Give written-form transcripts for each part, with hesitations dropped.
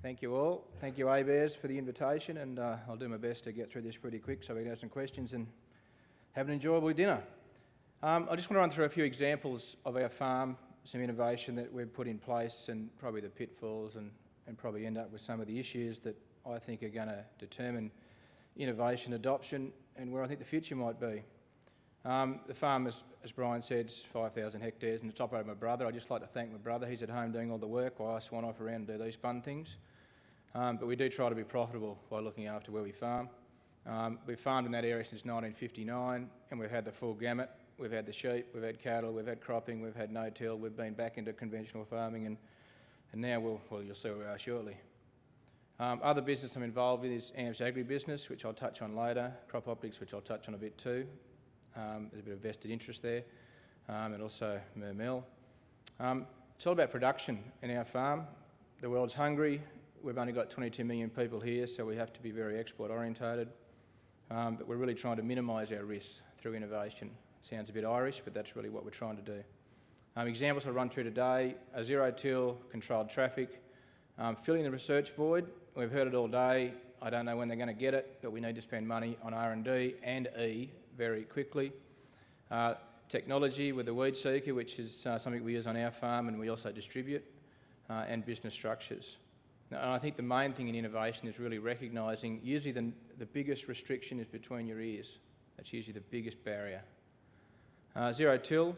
Thank you all. Thank you, A-Bears, for the invitation, and I'll do my best to get through this pretty quick so we can have some questions and have an enjoyable dinner. I just want to run through a few examples of our farm, some innovation that we've put in place and probably the pitfalls and probably end up with some of the issues that I think are going to determine innovation adoption and where I think the future might be. The farm, as Brian said, is 5,000 hectares and it's operated by my brother. I'd just like to thank my brother. He's at home doing all the work while I swan off around and do these fun things. But we do try to be profitable by looking after where we farm. We've farmed in that area since 1959 and we've had the full gamut. We've had the sheep, we've had cattle, we've had cropping, we've had no-till, we've been back into conventional farming and now you'll see where we are shortly. Other business I'm involved in is AMP's agribusiness, which I'll touch on later, crop optics, which I'll touch on a bit too. There's a bit of vested interest there, and also Mermill. It's all about production in our farm. The world's hungry. We've only got 22 million people here, so we have to be very export orientated. But we're really trying to minimise our risks through innovation. Sounds a bit Irish, but that's really what we're trying to do. Examples I'll run through today are zero-till, controlled traffic, filling the research void. We've heard it all day. I don't know when they're going to get it, but we need to spend money on R&D and E very quickly. Technology with the weed seeker, which is something we use on our farm and we also distribute, and business structures. Now, and I think the main thing in innovation is really recognising usually the biggest restriction is between your ears. That's usually the biggest barrier. Zero-till,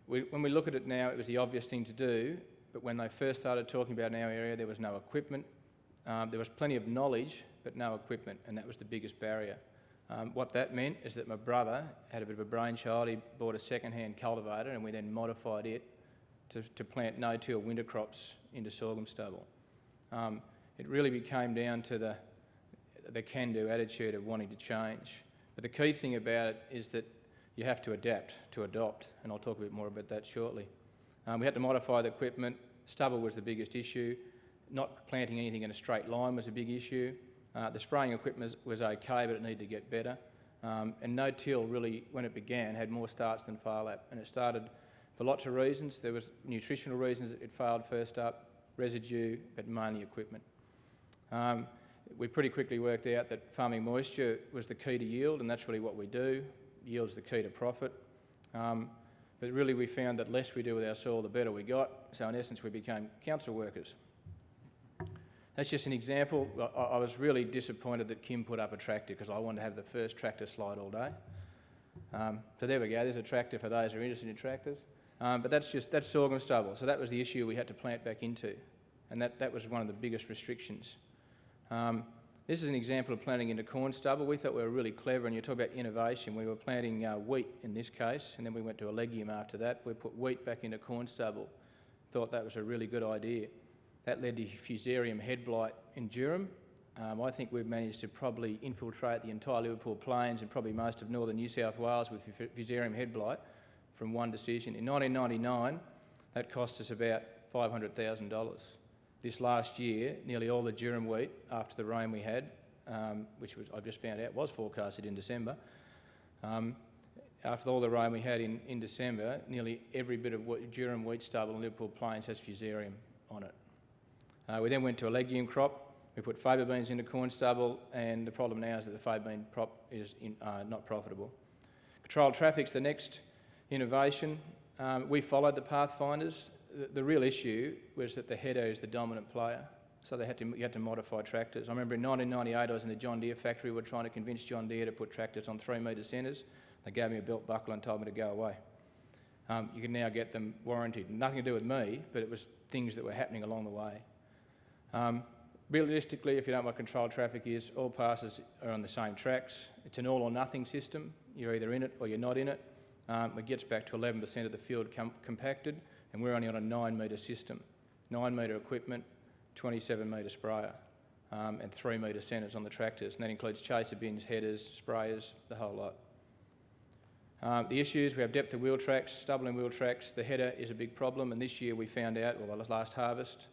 when we look at it now, it was the obvious thing to do, but when they first started talking about in our area, there was no equipment. There was plenty of knowledge, but no equipment, and that was the biggest barrier. What that meant is that my brother had a bit of a brainchild. He bought a second-hand cultivator and we then modified it to plant no-till winter crops into sorghum stubble. It really became down to the can-do attitude of wanting to change. But the key thing about it is that you have to adapt to adopt, and I'll talk a bit more about that shortly. We had to modify the equipment. Stubble was the biggest issue. Not planting anything in a straight line was a big issue. The spraying equipment was okay, but it needed to get better. And no-till really, when it began, had more starts than fail-up. And it started for lots of reasons. There was nutritional reasons it failed first up, residue, but mainly equipment. We pretty quickly worked out that farming moisture was the key to yield, and that's really what we do. Yield's the key to profit. But really we found that less we do with our soil, the better we got. So in essence, we became council workers. That's just an example. I was really disappointed that Kim put up a tractor because I wanted to have the first tractor slide all day. So there we go, there's a tractor for those who are interested in tractors. But that's sorghum stubble. So that was the issue we had to plant back into. And that was one of the biggest restrictions. This is an example of planting into corn stubble. We thought we were really clever, and you talk about innovation. We were planting wheat in this case, and then we went to a legume after that. We put wheat back into corn stubble. Thought that was a really good idea. That led to fusarium head blight in Durum. I think we've managed to probably infiltrate the entire Liverpool Plains and probably most of northern New South Wales with fusarium head blight from one decision. In 1999, that cost us about $500,000. This last year, nearly all the Durum wheat, after the rain we had, which I've just found out was forecasted in December, after all the rain we had in December, nearly every bit of Durum wheat stubble in Liverpool Plains has fusarium on it. We then went to a legume crop. We put faba beans into corn stubble, and the problem now is that the faba bean crop is not profitable. Controlled traffic's the next innovation. We followed the pathfinders. The real issue was that the header is the dominant player, so you had to modify tractors. I remember in 1998 I was in the John Deere factory. We were trying to convince John Deere to put tractors on 3-metre centres. They gave me a belt buckle and told me to go away. You can now get them warranted. Nothing to do with me, but it was things that were happening along the way. Realistically, if you don't know what controlled traffic is, all passes are on the same tracks. It's an all or nothing system. You're either in it or you're not in it. It gets back to 11% of the field compacted, and we're only on a 9-metre system. 9-metre equipment, 27-metre sprayer, and 3-metre centres on the tractors, and that includes chaser bins, headers, sprayers, the whole lot. The issues, we have depth of wheel tracks, stubble and wheel tracks. The header is a big problem, and this year we found out, well, last harvest,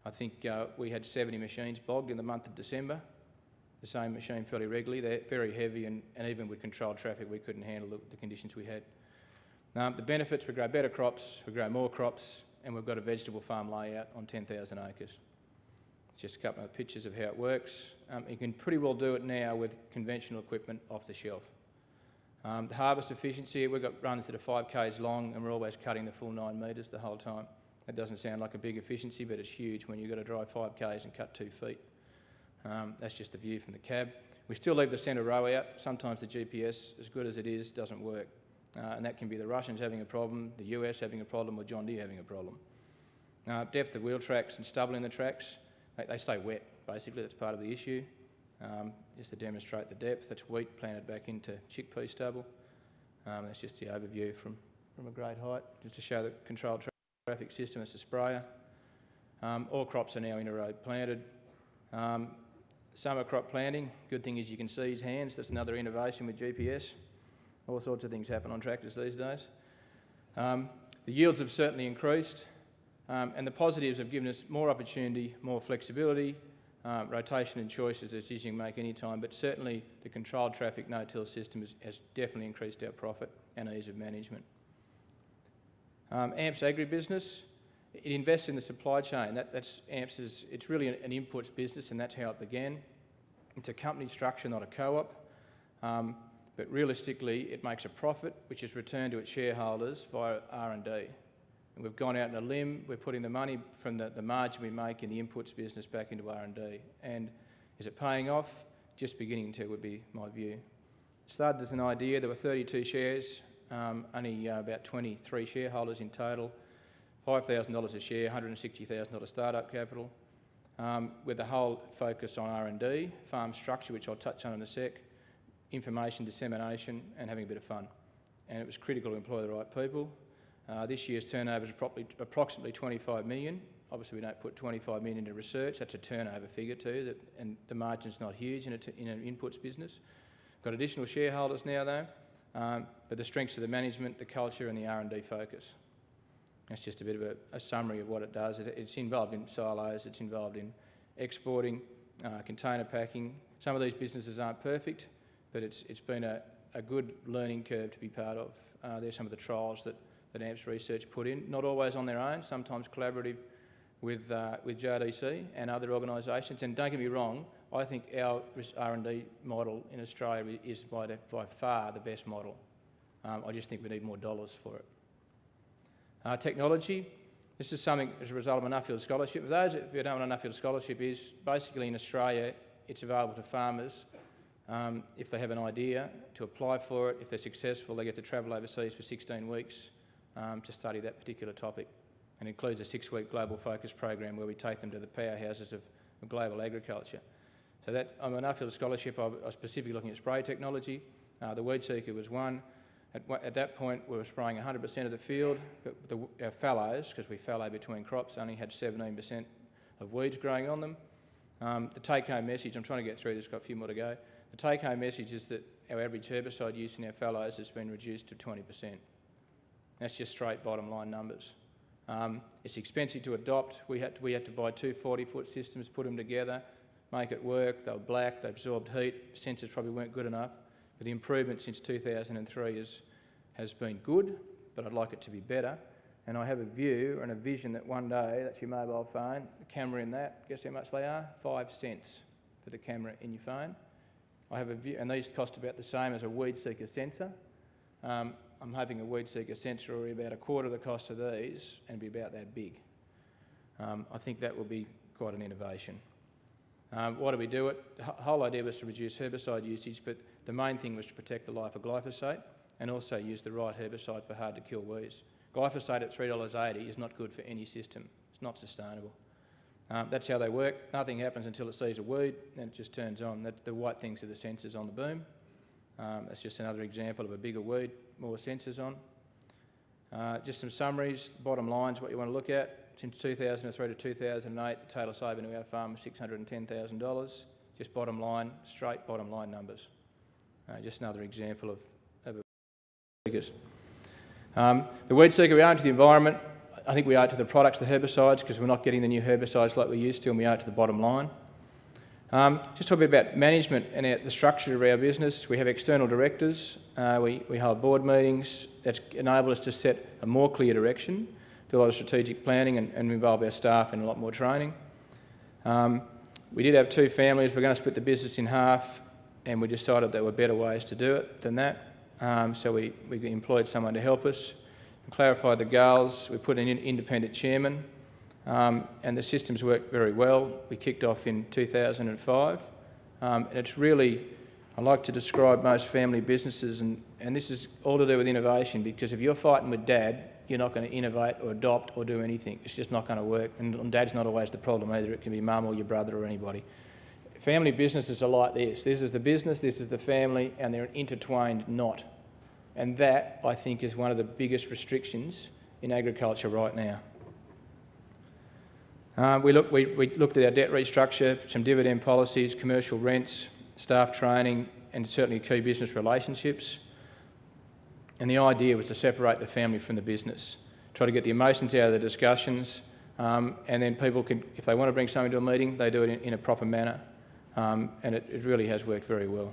I think we had 70 machines bogged in the month of December. The same machine fairly regularly. They're very heavy, and even with controlled traffic, we couldn't handle the conditions we had. The benefits, we grow better crops, we grow more crops, and we've got a vegetable farm layout on 10,000 acres. Just a couple of pictures of how it works. You can pretty well do it now with conventional equipment off the shelf. The harvest efficiency, we've got runs that are 5 k's long and we're always cutting the full 9 metres the whole time. That doesn't sound like a big efficiency, but it's huge when you've got to drive 5 k's and cut 2 feet. That's just the view from the cab. We still leave the centre row out. Sometimes the GPS, as good as it is, doesn't work. And that can be the Russians having a problem, the US having a problem, or John Deere having a problem. Depth of wheel tracks and stubble in the tracks, they stay wet, basically. That's part of the issue. Just to demonstrate the depth, that's wheat planted back into chickpea stubble. That's just the overview from a great height, just to show the controlled traffic system. It's a sprayer. All crops are now in a row planted. Summer crop planting, good thing is you can see his hands. That's another innovation with GPS. All sorts of things happen on tractors these days. The yields have certainly increased, and the positives have given us more opportunity, more flexibility, rotation and choices as you can make any time, but certainly the controlled traffic no-till system has definitely increased our profit and ease of management. AMP's agribusiness, it invests in the supply chain. That's AMP's, it's really an inputs business, and that's how it began. It's a company structure, not a co-op, but realistically it makes a profit which is returned to its shareholders via R&D. And we've gone out on a limb, we're putting the money from the margin we make in the inputs business back into R&D. And is it paying off? Just beginning to, would be my view. It started as an idea, there were 32 shares, only about 23 shareholders in total, $5,000 a share, $160,000 startup capital, with the whole focus on R&D, farm structure, which I'll touch on in a sec, information dissemination, and having a bit of fun. And it was critical to employ the right people. This year's turnover is approximately 25 million. Obviously, we don't put 25 million into research. That's a turnover figure too, and the margin's not huge in an inputs business. Got additional shareholders now though, but the strengths of the management, the culture, and the R&D focus. That's just a bit of a summary of what it does. It's involved in silos, it's involved in exporting, container packing. Some of these businesses aren't perfect, but it's been a good learning curve to be part of. There's some of the trials that AMP's research put in, not always on their own, sometimes collaborative with JDC and other organisations. And don't get me wrong, I think our R&D model in Australia is by far the best model. I just think we need more dollars for it. Technology, this is something as a result of a Nuffield Scholarship. For those of you who don't know what a Nuffield Scholarship is, basically in Australia it's available to farmers if they have an idea to apply for it. If they're successful, they get to travel overseas for 16 weeks to study that particular topic. And includes a 6-week global focus program where we take them to the powerhouses of global agriculture. So that, on a Nuffield Scholarship, I was specifically looking at spray technology. The weed seeker was one. At that point, we were spraying 100% of the field, but our fallows, because we fallow between crops, only had 17% of weeds growing on them. The take-home message, I'm trying to get through this, got a few more to go. The take-home message is that our average herbicide use in our fallows has been reduced to 20%. That's just straight bottom line numbers. It's expensive to adopt. We had to buy 2 40-foot systems, put them together, make it work. They were black, they absorbed heat. Sensors probably weren't good enough. But the improvement since 2003 has been good, but I'd like it to be better. And I have a view and a vision that one day, that's your mobile phone, the camera in that, guess how much they are? 5 cents for the camera in your phone. I have a view, and these cost about the same as a weed seeker sensor. I'm hoping a weed seeker sensor will be about a quarter of the cost of these and be about that big. I think that will be quite an innovation. Why do we do it? The whole idea was to reduce herbicide usage, but the main thing was to protect the life of glyphosate and also use the right herbicide for hard-to-kill weeds. Glyphosate at $3.80 is not good for any system. It's not sustainable. That's how they work. Nothing happens until it sees a weed, and it just turns on. The white things are the sensors on the boom. That's just another example of a bigger weed, more sensors on. Just some summaries. The bottom line's what you want to look at. Since 2003 to 2008, the total saving to our farm was $610,000. Just bottom line, straight bottom line numbers. Just another example of figures. The weed seeker, we owe it to the environment. I think we owe it to the products, the herbicides, because we're not getting the new herbicides like we used to, and we owe it to the bottom line. Just talk a bit about management and the structure of our business. We have external directors. We hold board meetings. That's enabled us to set a more clear direction, do a lot of strategic planning and involve our staff in a lot more training. We did have two families. We're going to split the business in half, and we decided there were better ways to do it than that. So we employed someone to help us, clarified the goals. We put in an independent chairman, and the systems worked very well. We kicked off in 2005, and it's really, I like to describe most family businesses, and this is all to do with innovation, because if you're fighting with Dad, you're not going to innovate or adopt or do anything. It's just not going to work, and Dad's not always the problem either. It can be Mum or your brother or anybody. Family businesses are like this. This is the business, this is the family, and they're an intertwined knot. And that, I think, is one of the biggest restrictions in agriculture right now. We looked at our debt restructure, some dividend policies, commercial rents, staff training, and certainly key business relationships. And the idea was to separate the family from the business, try to get the emotions out of the discussions, and then people can, if they want to bring something to a meeting, they do it in a proper manner. And it really has worked very well.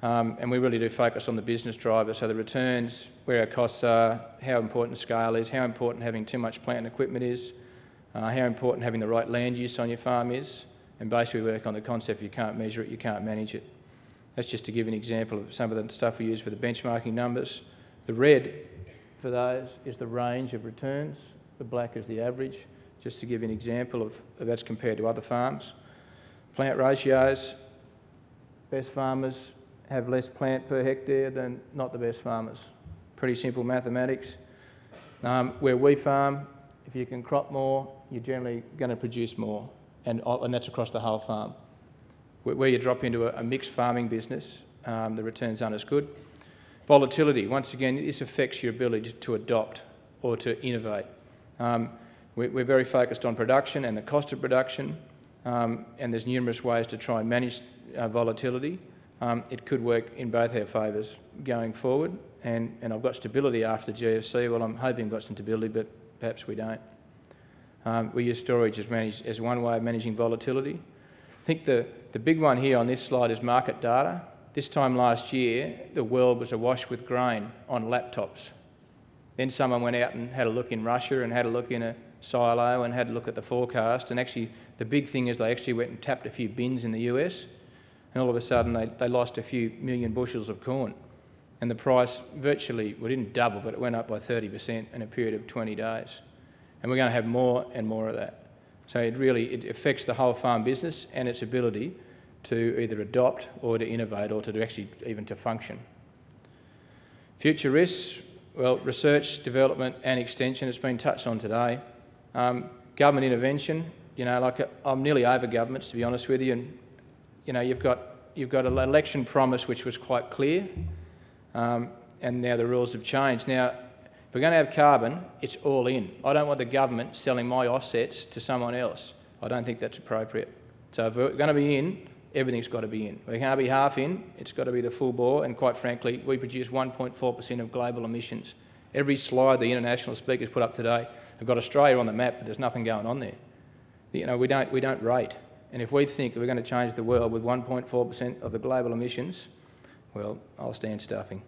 And we really do focus on the business drivers, so the returns, where our costs are, how important scale is, how important having too much plant and equipment is, how important having the right land use on your farm is, and basically work on the concept: if you can't measure it, you can't manage it. That's just to give an example of some of the stuff we use for the benchmarking numbers. The red for those is the range of returns. The black is the average, just to give you an example of that's compared to other farms. Plant ratios, best farmers have less plant per hectare than not the best farmers. Pretty simple mathematics. Where we farm, if you can crop more, you're generally going to produce more, and that's across the whole farm. Where you drop into a mixed farming business, the returns aren't as good. Volatility, once again, this affects your ability to adopt or to innovate. We're very focused on production and the cost of production, and there's numerous ways to try and manage volatility. It could work in both our favours going forward, and I've got stability after the GFC. Well, I'm hoping I've got some stability, but perhaps we don't. We use storage as one way of managing volatility. I think the big one here on this slide is market data. This time last year, the world was awash with grain on laptops. Then someone went out and had a look in Russia and had a look in a silo and had a look at the forecast. And actually, the big thing is they actually went and tapped a few bins in the US, and all of a sudden they lost a few million bushels of corn. And the price virtually, well, it didn't double, but it went up by 30% in a period of 20 days. And we're going to have more and more of that. So it affects the whole farm business and its ability to either adopt or to innovate or to actually even to function. Future risks, well, research, development and extension has been touched on today. Government intervention, I'm nearly over governments, to be honest with you, and you've got an election promise which was quite clear, and now the rules have changed. Now, if we're going to have carbon, it's all in. I don't want the government selling my offsets to someone else. I don't think that's appropriate. So if we're going to be in, everything's got to be in. We can't be half in, it's got to be the full bore, and quite frankly, we produce 1.4% of global emissions. Every slide the international speakers put up today have got Australia on the map, but there's nothing going on there. We don't rate. And if we think we're going to change the world with 1.4% of the global emissions, well, I'll stand stuffing.